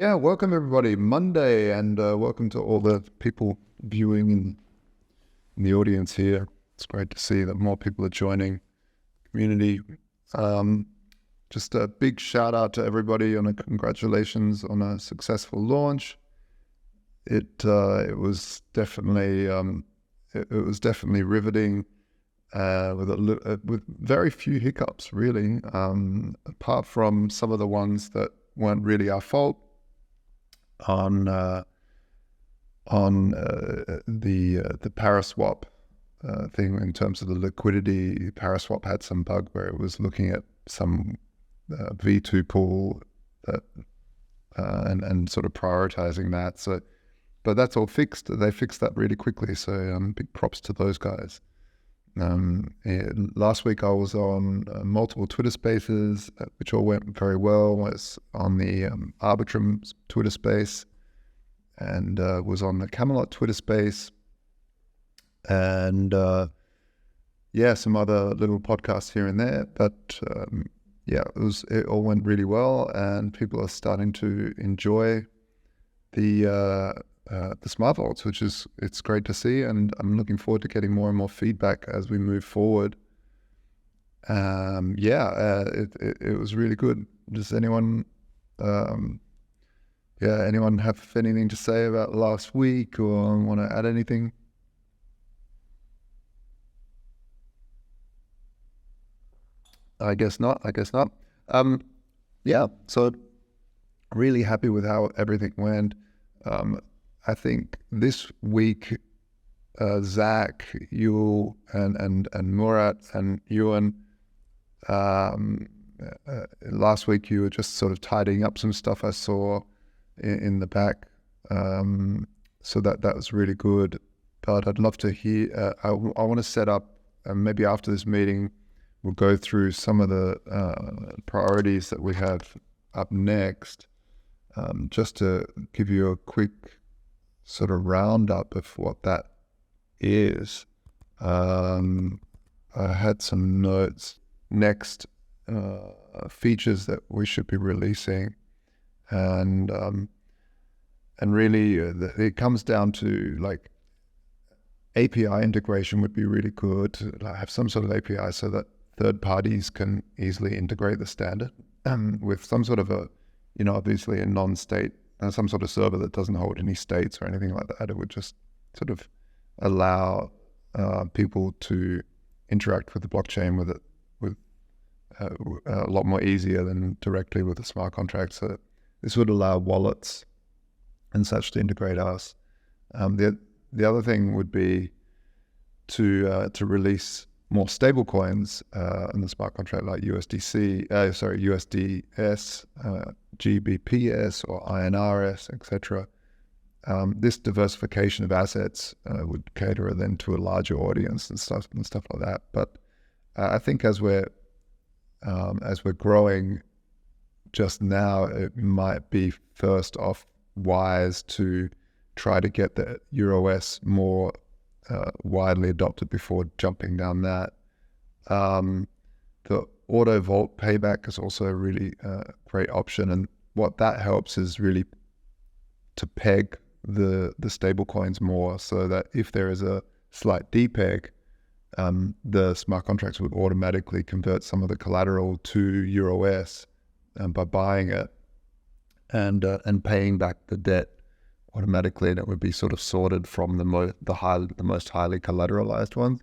Yeah, welcome everybody. Monday, and welcome to all the people viewing in the audience here. It's great to see that more people are joining the community. Um, just a big shout out to everybody and congratulations on a successful launch. It was definitely riveting with very few hiccups really, apart from some of the ones that weren't really our fault on the Paraswap thing in terms of the liquidity. Paraswap had some bug where it was looking at some V2 pool that and sort of prioritizing that. So, but that's all fixed. They fixed that really quickly. So big props to those guys. Last week I was on multiple Twitter spaces, which all went very well. Was on the Arbitrum Twitter space, and was on the Camelot Twitter space, and some other little podcasts here and there. But it all went really well, and people are starting to enjoy the smart vaults, which it's great to see, and I'm looking forward to getting more and more feedback as we move forward. It was really good. Does anyone anyone have anything to say about last week or want to add anything? I guess not. So really happy with how everything went. I think this week, Zach, you and Murat and Ewan, last week you were just sort of tidying up some stuff I saw in the back. So that was really good. But I'd love to hear, I want to set up, maybe after this meeting, we'll go through some of the priorities that we have up next, just to give you a quick sort of roundup of what that is. I had some notes. Next, features that we should be releasing, and really it comes down to like API integration would be really good to have some sort of API so that third parties can easily integrate the standard with some sort of obviously a non-state, some sort of server that doesn't hold any states or anything like that. It would just sort of allow people to interact with the blockchain with a lot more easier than directly with a smart contract. So this would allow wallets and such to integrate us. The other thing would be to release more stable coins in the smart contract, like USDS, GBPS or INRS, etc. This diversification of assets would cater then to a larger audience and stuff like that. But I think as we're growing just now, it might be first off wise to try to get the EuroS more widely adopted before jumping down that. The auto vault payback is also a really great option, and what that helps is really to peg the stable coins more, so that if there is a slight depeg, the smart contracts would automatically convert some of the collateral to EuroS by buying it and paying back the debt automatically, and it would be sort of sorted from the most highly collateralized ones.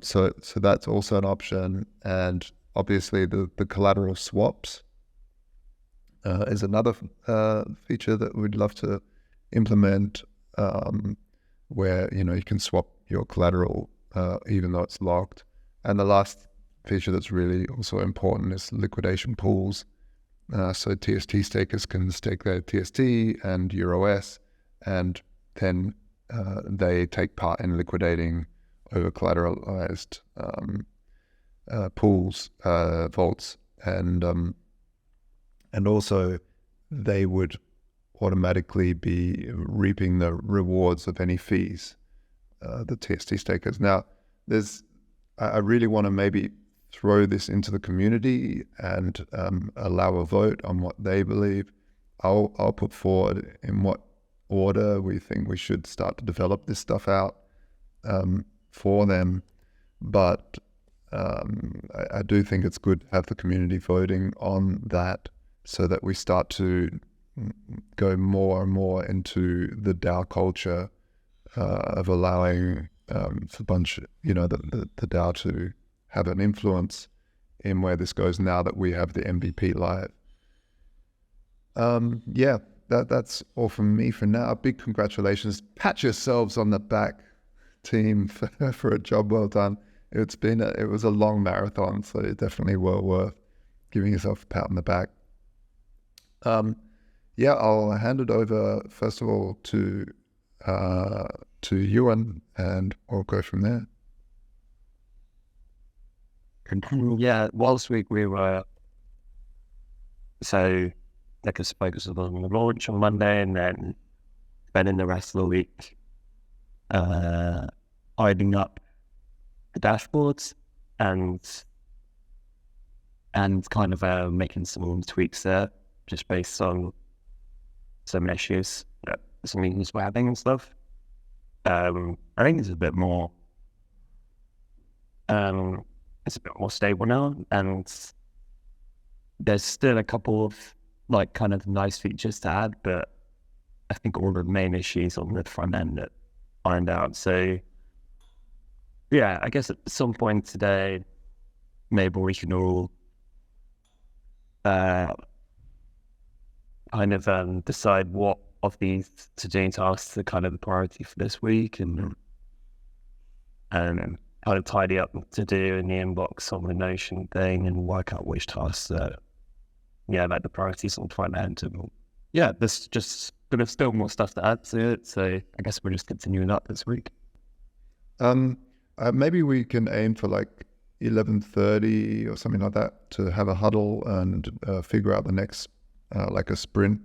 So that's also an option, and obviously the collateral swaps is another feature that we'd love to implement, where you can swap your collateral even though it's locked. And the last feature that's really also important is liquidation pools. So TST stakers can stake their TST and EuroS, and then they take part in liquidating over collateralized pools, vaults, and also they would automatically be reaping the rewards of any fees, the TST stakers. Now, I really want to maybe throw this into the community and allow a vote on what they believe. I'll put forward in what order we think we should start to develop this stuff out for them. But I do think it's good to have the community voting on that, so that we start to go more and more into the DAO culture of allowing a bunch, the DAO to have an influence in where this goes now that we have the MVP live. Yeah, that's all from me for now. Big congratulations. Pat yourselves on the back, team, for a job well done. It was a long marathon, so definitely well worth giving yourself a pat on the back. Yeah, I'll hand it over first of all to Ewan, and we'll go from there. Yeah, last week we were like I focused on the launch on Monday, and then spending the rest of the week ironing up the dashboards and kind of making some tweaks there, just based on some issues that some meetings were having and stuff. I think it's a bit more stable now, and there's still a couple of like kind of nice features to add, but I think all the main issues on the front end that ironed out. So yeah, I guess at some point today, maybe we can all kind of decide what of these to-do tasks are kind of the priority for this week, and kind of tidy up what to do in the inbox on the Notion thing, and work out which tasks are, like the priorities on the front end. And yeah, there's still more stuff to add to it, so I guess we're just continuing up this week. Maybe we can aim for like 11:30 or something like that to have a huddle and figure out the next like a sprint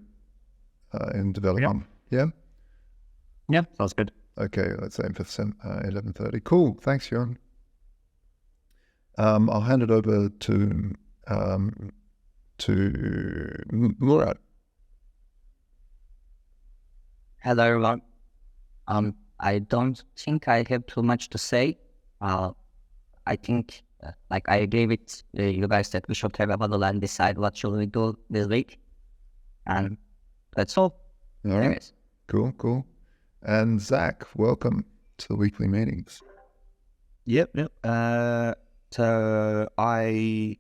in development. Yeah, Sounds good. Okay, let's aim for 11:30. Cool, thanks, Jon. I'll hand it over to Murat. Hello, everyone. I don't think I have too much to say. I think, like I agree with you guys that we should have a huddle and decide what should we do this week. And that's all. All right. Anyways. Cool. And Zach, welcome to the weekly meetings. Yep. So I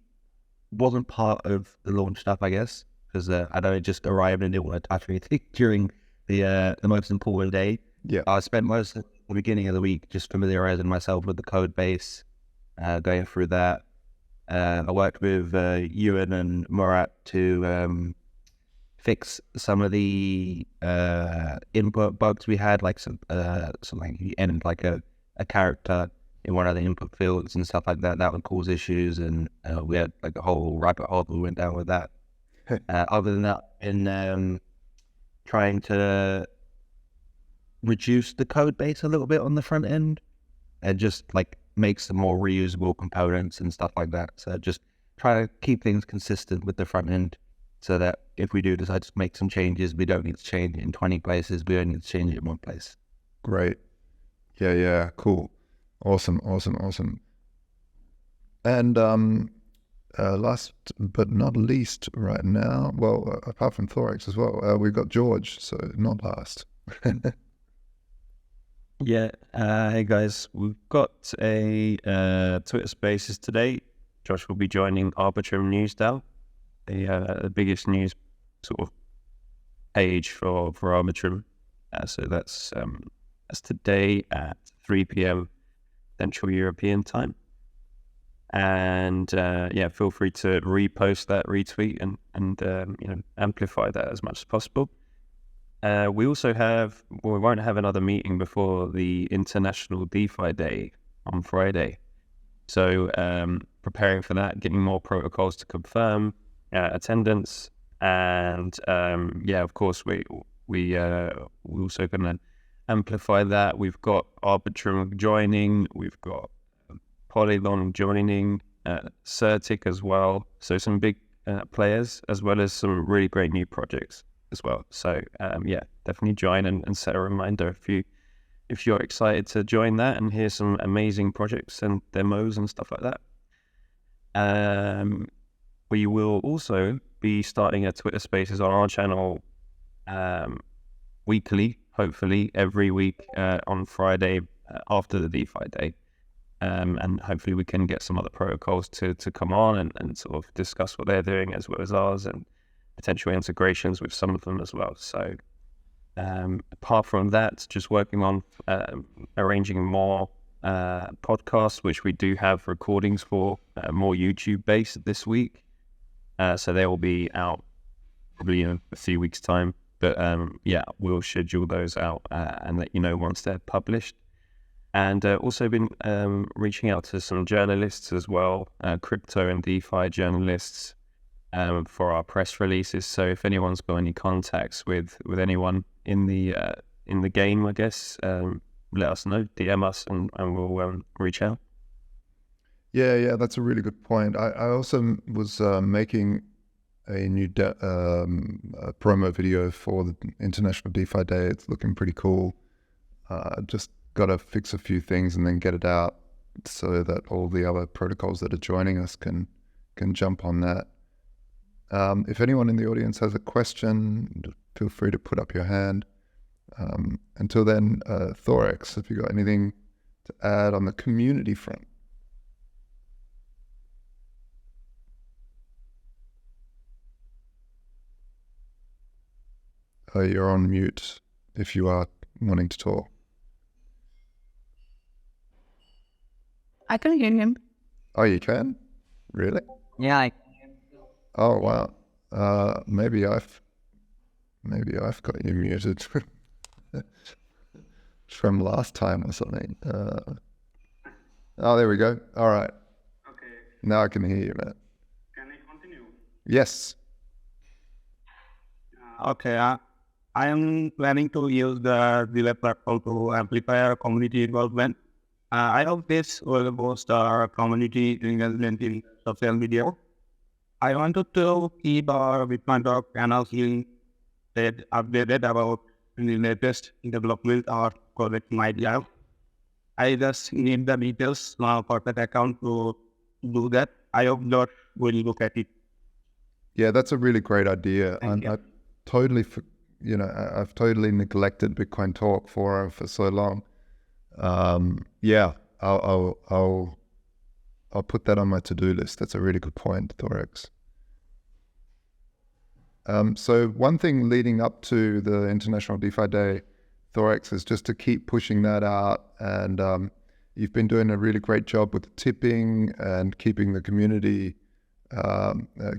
wasn't part of the launch stuff, I guess, because I'd only just arrived and didn't want to touch anything during the most important day. Yeah. I spent most of the beginning of the week just familiarizing myself with the code base, going through that. I worked with Ewan and Murat to fix some of the input bugs we had, like something you ended like a character in one of the input fields and stuff like that. That would cause issues, and we had like a whole rabbit hole we went down with that. Other than that, in trying to reduce the code base a little bit on the front end and just like make some more reusable components and stuff like that. So just try to keep things consistent with the front end, so that if we do decide to make some changes, we don't need to change it in 20 places. We only need to change it in one place. Great. Yeah. Cool. Awesome. And last but not least right now, well, apart from Thorax as well, we've got George, so not last. Yeah. Hey guys, we've got a Twitter Spaces today. Josh will be joining Arbitrum News DAO, the biggest news sort of page for Arbitrum. So that's today at 3 p.m. Central European time. And feel free to repost that, retweet, and amplify that as much as possible. We won't have another meeting before the International DeFi Day on Friday. So preparing for that, getting more protocols to confirm attendance, and of course we also going to amplify that. We've got Arbitrum joining, we've got Polygon joining, Certic as well. So some big players, as well as some really great new projects. as well. So yeah, definitely join and set a reminder if you're excited to join that and hear some amazing projects and demos and stuff like that. We will also be starting a Twitter Spaces on our channel weekly, hopefully every week on Friday after the DeFi day. And hopefully we can get some other protocols to come on and sort of discuss what they're doing as well as ours, and potential integrations with some of them as well. So apart from that, just working on arranging more podcasts, which we do have recordings for, more YouTube based this week. So they will be out probably in a few weeks' time. But yeah, we'll schedule those out and let you know once they're published. And also been reaching out to some journalists as well, crypto and DeFi journalists, for our press releases. So if anyone's got any contacts with anyone in the game, I guess, let us know, DM us, and we'll reach out. Yeah, that's a really good point. I also was making a new promo video for the International DeFi Day. It's looking pretty cool. Just got to fix a few things and then get it out so that all the other protocols that are joining us can jump on that. If anyone in the audience has a question, feel free to put up your hand. Until then, Thorex, have you got anything to add on the community front? You're on mute if you are wanting to talk. I can hear him. Oh, you can? Really? Yeah, Oh, wow. Maybe I've got you muted from last time or something. Oh, there we go. All right. Okay. Now I can hear you, Matt. Can I continue? Yes. Okay. I am planning to use the Relay platform to amplify our community involvement. I hope this will boost our community engagement in social media. I wanted to keep our Bitcoin Talk channel updated about the latest development or project might have. I just need the details for that account to do that. I hope that will look at it. Yeah, that's a really great idea. Thank you. I totally, I've totally neglected Bitcoin Talk for so long. Yeah, I'll put that on my to-do list. That's a really good point, Thorex. So one thing leading up to the International DeFi Day, Thorex, is just to keep pushing that out. And you've been doing a really great job with tipping and keeping the community,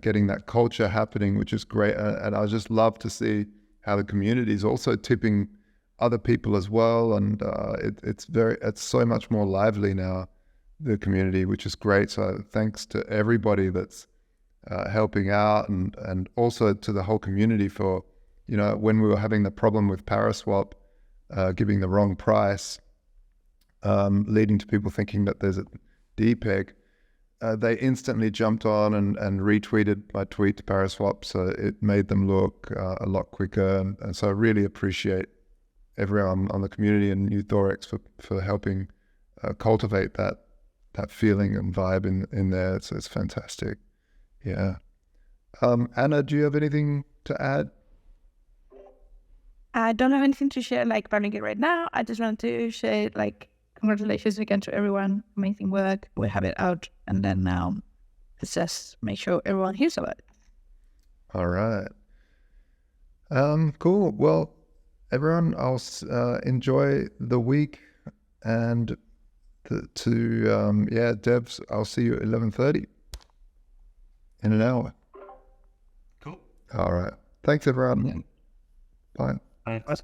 getting that culture happening, which is great. And I just love to see how the community is also tipping other people as well. And it's so much more lively now, the community, which is great. So thanks to everybody that's helping out, and also to the whole community for, when we were having the problem with Paraswap giving the wrong price, leading to people thinking that there's a DPEG, they instantly jumped on and retweeted my tweet to Paraswap, so it made them look a lot quicker. And so I really appreciate everyone on the community and you, Thorex, for helping cultivate that feeling and vibe in there. So it's fantastic. Yeah. Anna, do you have anything to add? I don't have anything to share running it right now. I just want to share congratulations again to everyone. Amazing work. We have it out, and then now let's just make sure everyone hears about it. All right. Cool. Well, everyone, I'll enjoy the week, and devs, I'll see you at 11:30 in an hour. Cool. All right. Thanks, everyone. Bye. Bye.